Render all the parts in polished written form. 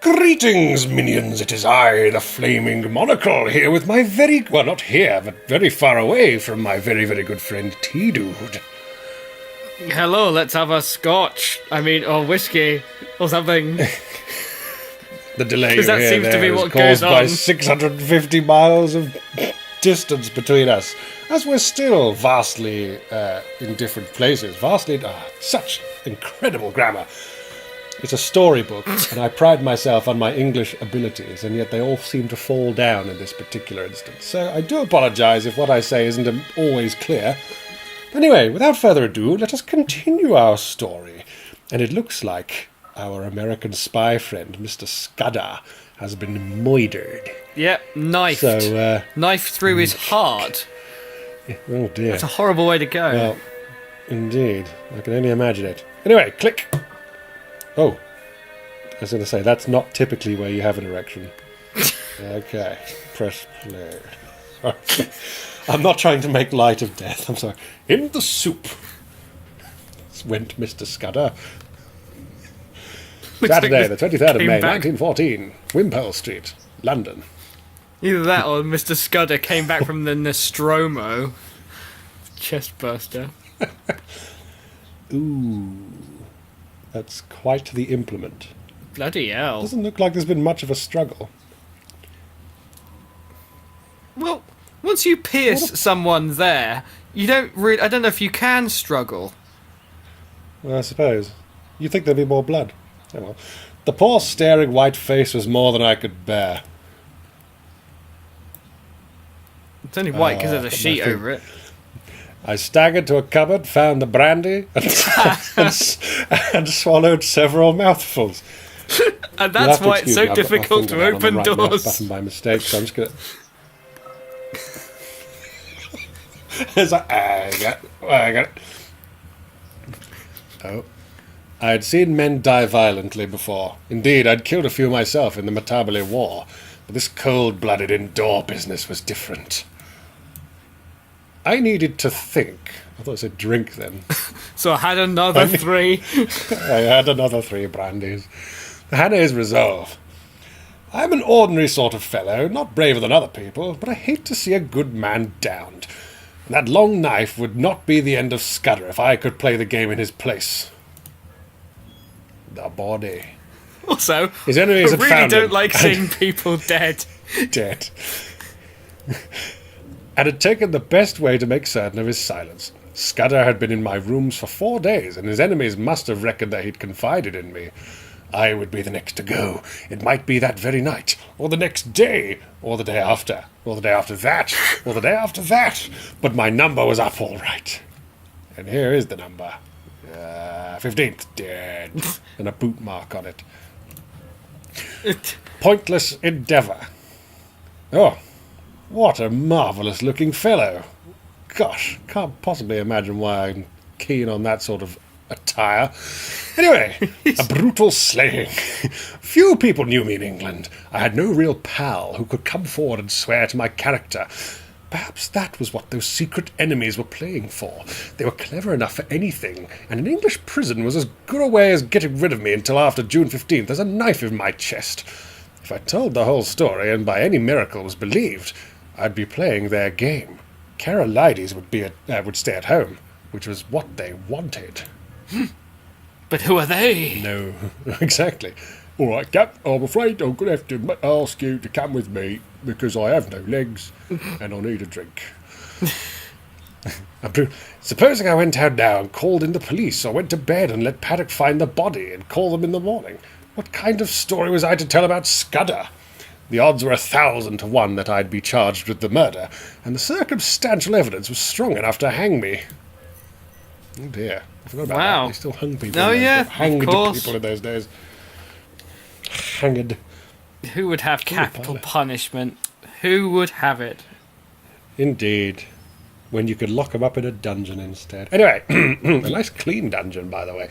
Greetings, minions. It is I, the Flaming Monocle, here with my not here, but very far away from my very, very good friend T-Dude. Hello, let's have a scotch. Or whiskey, or something. The delay you that hear seems to there be is what caused goes by on. 650 miles of distance between us, as we're still vastly in different places. Such incredible grammar. It's a storybook, and I pride myself on my English abilities, and yet they all seem to fall down in this particular instance. So I do apologise if what I say isn't always clear. Anyway, without further ado, let us continue our story. And it looks like our American spy friend, Mr. Scudder, has been murdered. Yep, knifed. So, knifed through his heart. oh dear. That's a horrible way to go. Well, indeed. I can only imagine it. Anyway, click. Oh, I was going to say, that's not typically where you have an erection. Okay, press play. I'm not trying to make light of death, I'm sorry. In the soup went Mr. Scudder. Saturday, the 23rd of May, 1914, Wimpole Street, London. Either that or Mr. Scudder came back from the Nostromo. Chestburster. Ooh. That's quite the implement. Bloody hell. Doesn't look like there's been much of a struggle. Well, once you pierce someone there, you don't really... I don't know if you can struggle. Well, I suppose. You'd think there'd be more blood. Oh well. The poor staring white face was more than I could bear. It's only white because there's a sheet over it. I staggered to a cupboard, found the brandy, and swallowed several mouthfuls. And that's why it's so difficult to open doors. Button by mistake, so I'm just gonna. It's like, I got it. Oh. I had seen men die violently before. Indeed, I'd killed a few myself in the Matabele War, but this cold-blooded indoor business was different. I needed to think. I thought I said drink then. So I had another 3. I had another 3 brandies. Hannay's resolve. I'm an ordinary sort of fellow, not braver than other people, but I hate to see a good man downed. And that long knife would not be the end of Scudder if I could play the game in his place. The body. Also, his enemies I had really found don't him like seeing people dead. Dead. And had taken the best way to make certain of his silence. Scudder had been in my rooms for 4 days, and his enemies must have reckoned that he'd confided in me. I would be the next to go. It might be that very night, or the next day, or the day after, or the day after that, or the day after that. But my number was up all right. And here is the number. 15th, dead. And a boot mark on it. Pointless endeavour. Oh, what a marvellous-looking fellow. Gosh, can't possibly imagine why I'm keen on that sort of attire. Anyway, a brutal slaying. Few people knew me in England. I had no real pal who could come forward and swear to my character. Perhaps that was what those secret enemies were playing for. They were clever enough for anything, and an English prison was as good a way as getting rid of me until after June 15th as a knife in my chest. If I told the whole story, and by any miracle was believed, I'd be playing their game. Carolides would stay at home, which was what they wanted. But who are they? No, exactly. All right, Cap, I'm afraid I'm going to have to ask you to come with me, because I have no legs, and I need a drink. Supposing I went out now and called in the police, or went to bed and let Paddock find the body and call them in the morning, what kind of story was I to tell about Scudder? The odds were 1,000 to 1 that I'd be charged with the murder, and the circumstantial evidence was strong enough to hang me. Oh dear, I forgot about that. They still hung people. Oh yeah, hanged of course. people in those days. Hanged. Who would have capital punishment? Who would have it? Indeed. When you could lock them up in a dungeon instead. Anyway, a nice clean dungeon, by the way.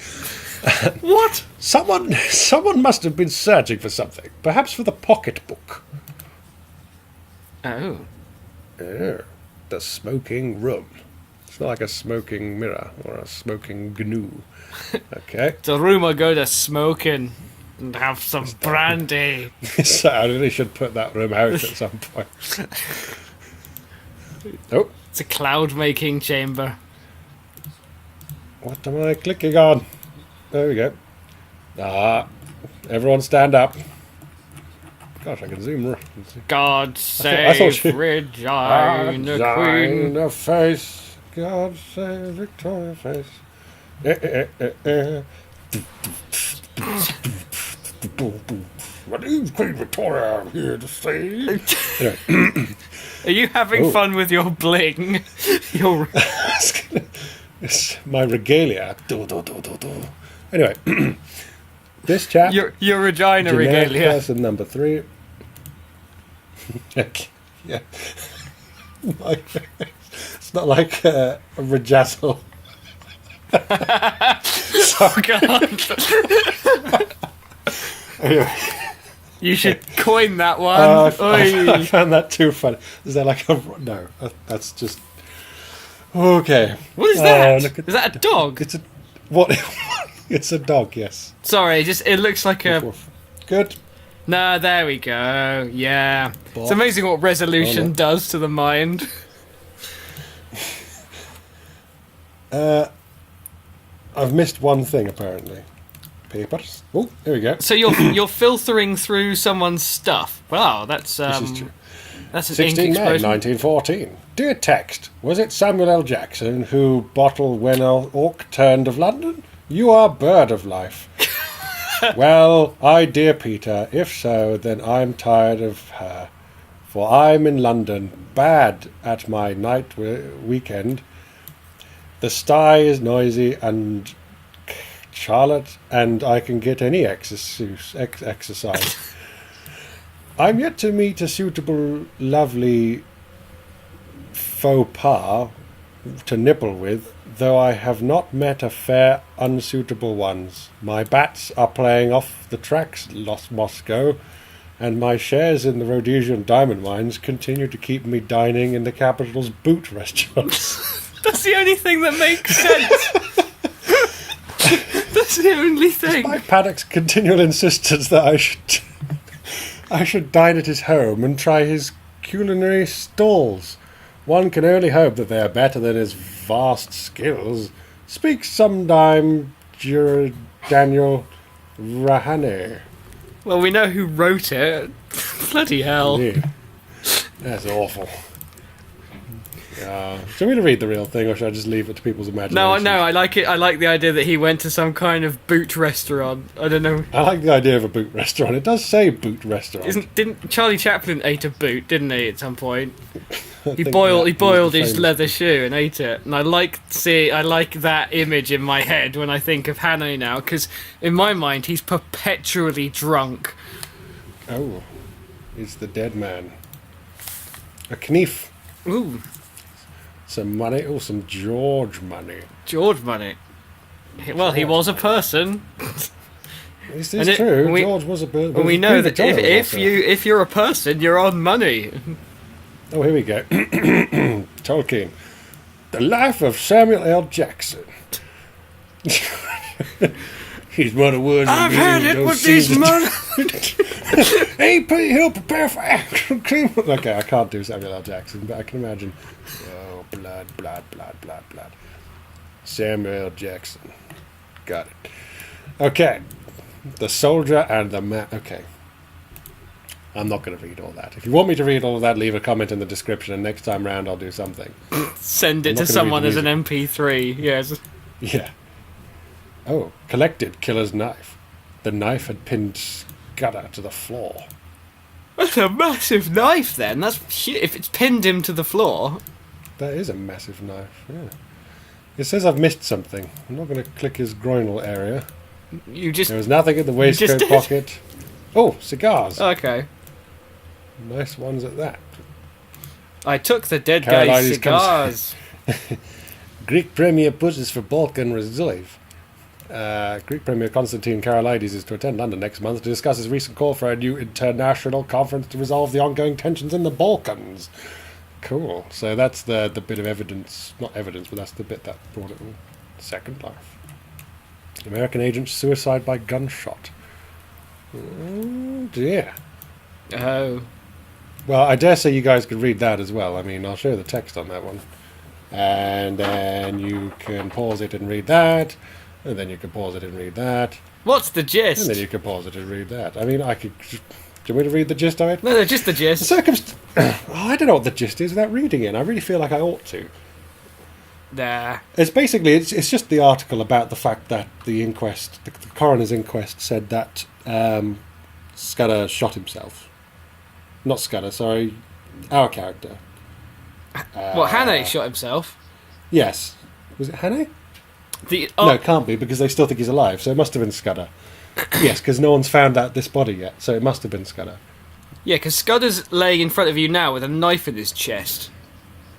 What? Someone must have been searching for something. Perhaps for the pocketbook. Oh. Oh. The smoking room. It's not like a smoking mirror or a smoking gnu. Okay. The room I go to smoking. and have some brandy. So I really should put that room out at some point. Oh, It's a cloud-making chamber. what am I clicking on? There we go. Everyone stand up. Gosh, I can zoom. God I thought save you- Regina Queen. Regina face. God save Victoria face. What is Queen Victoria here to say? Anyway. Are you having fun with your bling? Your It's my regalia. Anyway, this chap, your Regina generic regalia. person number 3. Yeah. It's not like a rajazzle. Oh God! Anyway, You should coin that one. I Oi. found that too funny. Is that like a... No, that's just... Okay. What is that? Look at- Is that a dog? It's a... What? It's a dog, yes. Sorry, it looks like a. Good. No, there we go. Yeah, it's Bot. amazing what resolution Oh, no. does to the mind. I've missed one thing, apparently. Papers. Oh, here we go. So you're filtering through someone's stuff. Wow, that's This is true. that's an 16 ink May explosion. 1914. Dear text, was it Samuel L. Jackson who bottled when Orc turned of London? You are bird of life. Well, dear Peter, if so, then I'm tired of her. For I'm in London, bad at my night weekend. The sty is noisy and Charlotte, and I can get any exercise. I'm yet to meet a suitable, lovely faux pas to nibble with, though I have not met a fair, unsuitable ones. My bats are playing off the tracks, lost Moscow, and my shares in the Rhodesian diamond mines continue to keep me dining in the capital's boot restaurants. That's the only thing that makes sense. That's the only thing. Despite Paddock's continual insistence that I should dine at his home and try his culinary stalls, one can only hope that they are better than his vast skills. Speak sometime, Daniel Hannay. Well, we know who wrote it. Bloody hell. Indeed. That's awful. Do you want me to read the real thing, or should I just leave it to people's imagination? No, I like it. I like the idea that he went to some kind of boot restaurant. I don't know. I like the idea of a boot restaurant. It does say boot restaurant. Didn't Charlie Chaplin ate a boot, didn't he, at some point? I He think boiled that was the his famous- leather shoe and ate it. And I like that image in my head when I think of Hannay now, because in my mind he's perpetually drunk. Oh, it's the dead man. A knife. Ooh, Some money. Oh, some George money. George money. Well, he was a person. This And is it- true. we- George was a bit. And we know that if you're a person, you're on money. Oh, here we go. Tolkien. The Life of Samuel L. Jackson. He's one of words. I've had it with these money. Hey, he'll prepare for action. Okay, I can't do Samuel L. Jackson, but I can imagine. Oh, blood. Samuel L. Jackson. Got it. Okay. The soldier and the man. Okay. I'm not going to read all that. If you want me to read all of that, leave a comment in the description, and next time round I'll do something. Send it I'm to not gonna read someone the as an MP3. Yes. Yeah. Oh, collected killer's knife. The knife had pinned Scudder to the floor. That's a massive knife. Then that's if it's pinned him to the floor. That is a massive knife, yeah. It says I've missed something. I'm not going to click his groinal area. You just There was nothing in the just waistcoat did. pocket. Oh, cigars. okay. Nice ones at that. I took the dead guy's Carolides cigars. Greek Premier pushes for Balkan Reserve. Greek Premier Konstantin Karolides is to attend London next month to discuss his recent call for a new international conference to resolve the ongoing tensions in the Balkans. Cool. So that's the bit of evidence, not evidence, but that's the bit that brought it Second Life. American agent suicide by gunshot. Oh dear. Oh. Well, I dare say you guys could read that as well. I mean, I'll show the text on that one. And then you can pause it and read that. And then you can pause it and read that. What's the gist? And then you can pause it and read that. I mean, I could... Do you want me to read the gist of it? No, just the gist. I don't know what the gist is without reading it. I really feel like I ought to. Nah. It's basically, it's just the article about the fact that the inquest, the coroner's inquest, said that Scudder shot himself. Not Scudder, sorry, our character. What, Hannay shot himself? Yes. Was it Hannay? Oh. No, it can't be, because they still think he's alive, so it must have been Scudder. Yes, because no one's found out this body yet, so it must have been Scudder. Yeah, because Scudder's laying in front of you now with a knife in his chest.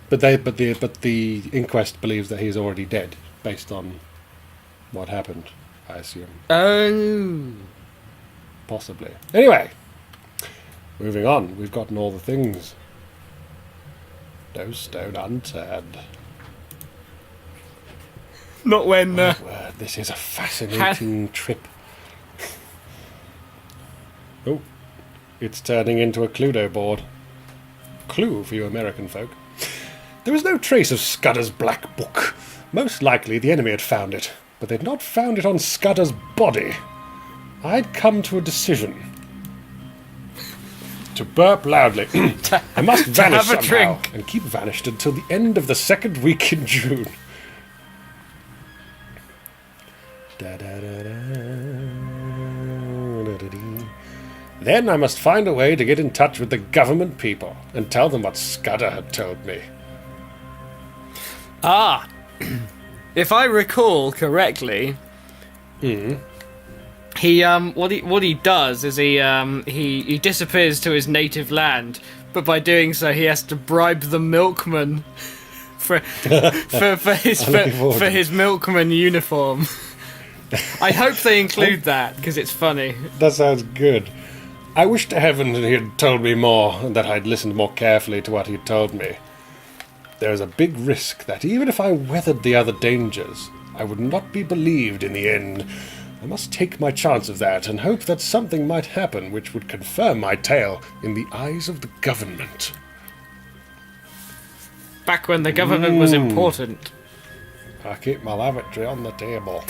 But the inquest believes that he's already dead, based on what happened, I assume. Oh. Possibly. Anyway, moving on. We've gotten all the things. No stone unturned. Not when... My word, this is a fascinating trip. Oh, it's turning into a Cluedo board. Clue for you American folk. There was no trace of Scudder's black book. Most likely the enemy had found it, but they'd not found it on Scudder's body. I'd come to a decision. To burp loudly. I must vanish have a somehow, drink. and keep vanished until the end of the second week in June. Then I must find a way to get in touch with the government people and tell them what Scudder had told me. Ah. If I recall correctly... He what he does is he disappears to his native land, but by doing so he has to bribe the milkman for his milkman uniform. I hope they include that because it's funny. That sounds good. I wish to heaven that he had told me more and that I'd listened more carefully to what he had told me. There is a big risk that even if I weathered the other dangers, I would not be believed in the end. I must take my chance of that and hope that something might happen which would confirm my tale in the eyes of the government. Back when the government was important. I keep my lavatory on the table.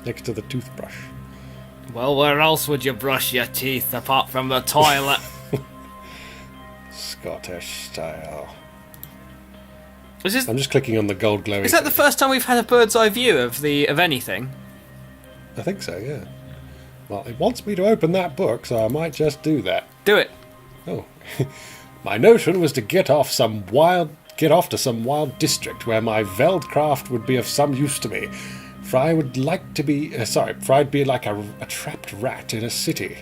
Next to the toothbrush. Well, where else would you brush your teeth apart from the toilet? Scottish style. I'm just clicking on the gold glowing. Is that the first time we've had a bird's eye view of anything? I think so, yeah. Well, it wants me to open that book, so I might just do that. Do it. Oh. My notion was to get off to some wild district where my Veldcraft would be of some use to me. For I would like to be... for I'd be like a trapped rat in a city.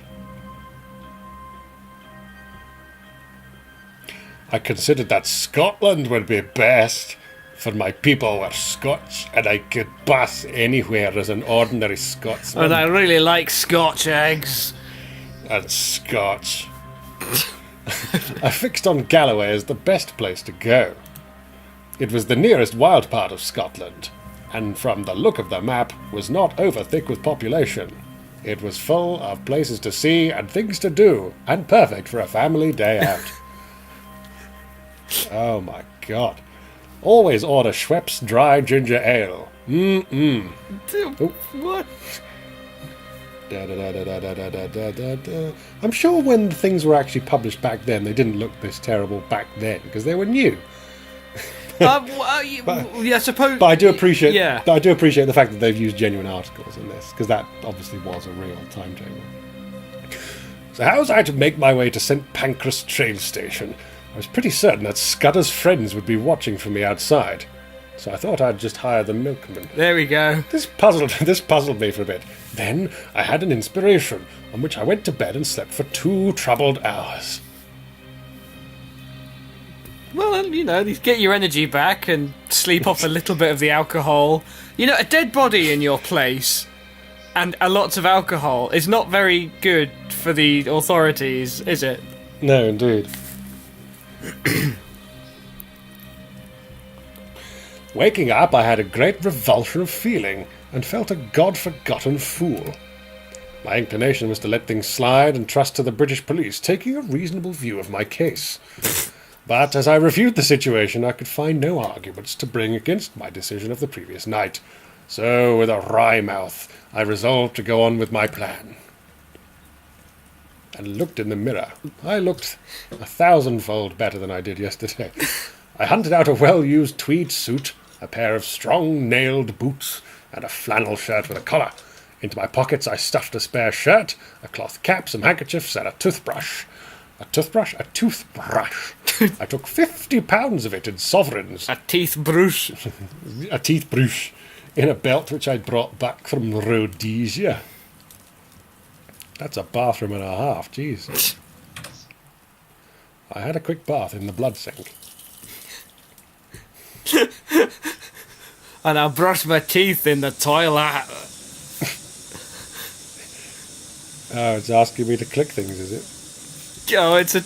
I considered that Scotland would be best, for my people were Scotch, and I could pass anywhere as an ordinary Scotsman. And I really like Scotch eggs. And Scotch. I fixed on Galloway as the best place to go. It was the nearest wild part of Scotland, and from the look of the map was not over thick with population. It was full of places to see and things to do, and perfect for a family day out. Oh my god. Always order Schweppes dry ginger ale. Mm-mm. Oh. What? I'm sure when things were actually published back then, they didn't look this terrible back then, because they were new. I suppose. But I do appreciate. Yeah. I do appreciate the fact that they've used genuine articles in this, because that obviously was a real timetable. So how was I to make my way to St. Pancras train station? I was pretty certain that Scudder's friends would be watching for me outside, so I thought I'd just hire the milkman. There we go. This puzzled me for a bit. Then I had an inspiration, on which I went to bed and slept for 2 troubled hours. Well, you know, get your energy back and sleep off a little bit of the alcohol. You know, a dead body in your place and a lot of alcohol is not very good for the authorities, is it? No, indeed. Waking up, I had a great revulsion of feeling and felt a god-forgotten fool. My inclination was to let things slide and trust to the British police, taking a reasonable view of my case. But as I reviewed the situation, I could find no arguments to bring against my decision of the previous night. So, with a wry mouth, I resolved to go on with my plan. And looked in the mirror. I looked 1,000-fold better than I did yesterday. I hunted out a well-used tweed suit, a pair of strong nailed boots, and a flannel shirt with a collar. Into my pockets I stuffed a spare shirt, a cloth cap, some handkerchiefs, and a toothbrush. A toothbrush? A toothbrush. I took 50 pounds of it in sovereigns. A teeth brush. A teeth brush. In a belt which I'd brought back from Rhodesia. That's a bathroom and a half, jeez. I had a quick bath in the blood sink. And I brushed my teeth in the toilet. Oh, it's asking me to click things, is it? Oh, it's a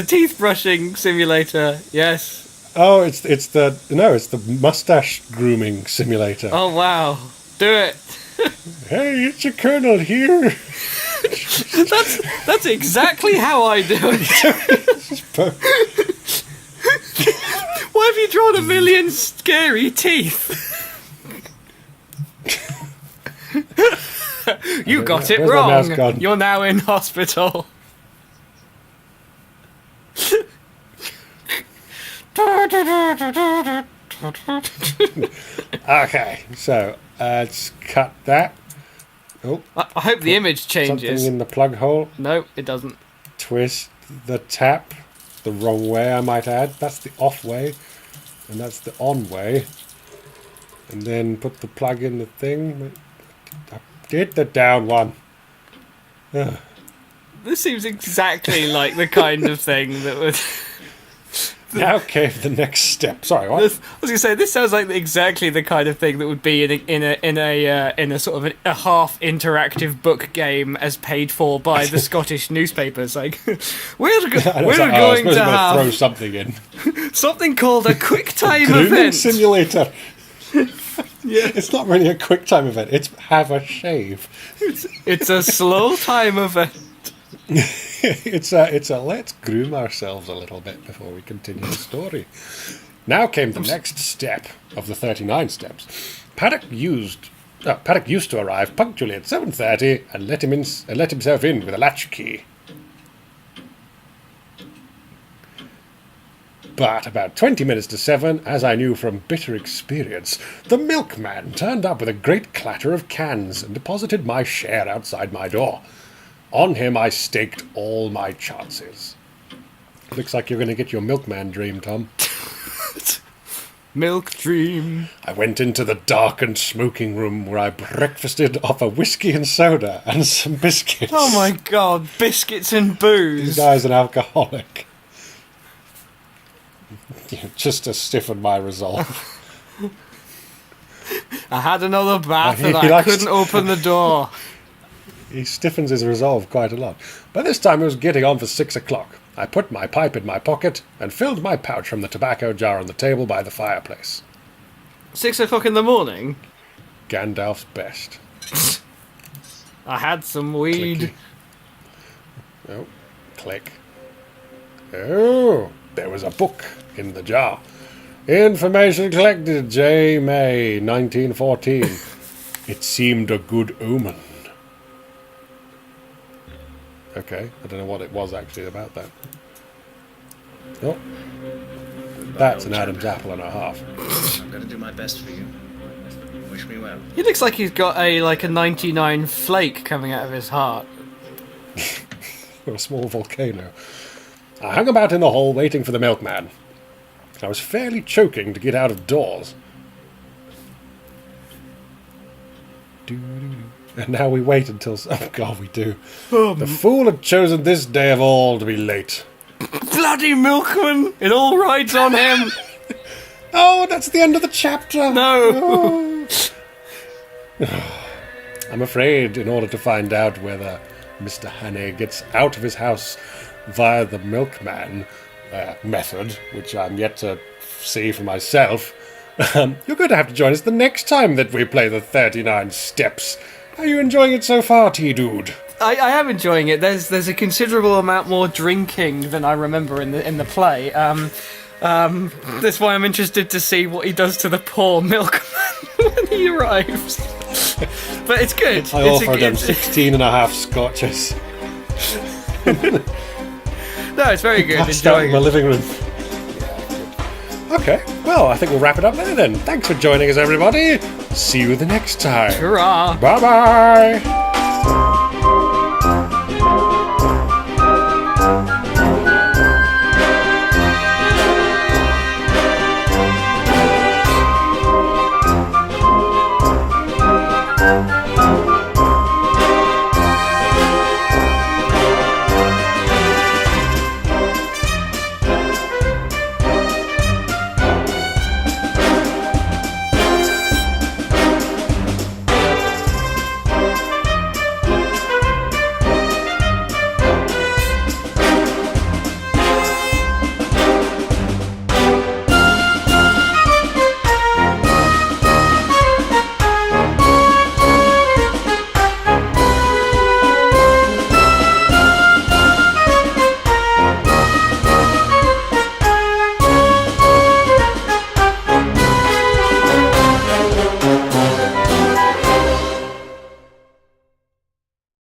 teeth brushing simulator. Yes. Oh, it's the mustache grooming simulator. Oh wow, do it. Hey, it's your colonel here. That's exactly how I do it. Why have you drawn a million scary teeth? You got it wrong. You're now in hospital. Okay, so let's cut that. Oh, I hope the image changes. Something in the plug hole. No, it doesn't. Twist the tap the wrong way, I might add. That's the off way, and that's the on way. And then put the plug in the thing. I did the down one. Ugh. This seems exactly like the kind of thing that would... Now came the next step. Sorry, what? I was going to say, this sounds like exactly the kind of thing that would be in a sort of a half interactive book game as paid for by the Scottish newspapers. Like, we're going to have throw something in. Something called a quick time Grooming event simulator. Yeah, it's not really a quick time event. It's have a shave. It's a slow time event. It's a let's groom ourselves a little bit before we continue the story. Now came the next step of the 39 steps. Paddock used to arrive punctually at 7:30 and let himself in with a latchkey. But about 20 minutes to 7, as I knew from bitter experience, the milkman turned up with a great clatter of cans and deposited my share outside my door. On him I staked all my chances. Looks like you're going to get your milkman dream, Tom. Milk dream. I went into the darkened smoking room where I breakfasted off a whiskey and soda and some biscuits. Oh my god, biscuits and booze. This guy's an alcoholic. Just to stiffen my resolve. I had another bath and I couldn't open the door. He stiffens his resolve quite a lot. By this time it was getting on for 6 o'clock. I put my pipe in my pocket and filled my pouch from the tobacco jar on the table by the fireplace. 6 o'clock in the morning? Gandalf's best. I had some weed. Clicky. Oh, click. Oh, there was a book in the jar. Information collected, J. May, 1914. It seemed a good omen. Okay, I don't know what it was actually about that. Oh, that's an Adam's apple and a half. I'm going to do my best for you. Wish me well. He looks like he's got a 99 flake coming out of his heart. Or a small volcano. I hung about in the hall waiting for the milkman. I was fairly choking to get out of doors. And now we wait until... Oh, God, we do. The fool had chosen this day of all to be late. Bloody milkman! It all rides on him! Oh, that's the end of the chapter! No! Oh. I'm afraid in order to find out whether Mr. Hannay gets out of his house via the milkman method, which I'm yet to see for myself, you're going to have to join us the next time that we play the 39 steps How are you enjoying it so far, T-Dude? I am enjoying it. There's a considerable amount more drinking than I remember in the play. That's why I'm interested to see what he does to the poor milkman when he arrives. But it's good. I offered him 16 and a half scotches. No, it's very good. Passed out in Enjoying my it. living room. Okay, well, I think we'll wrap it up there then. Thanks for joining us, everybody. See you the next time. Hurrah! Bye-bye.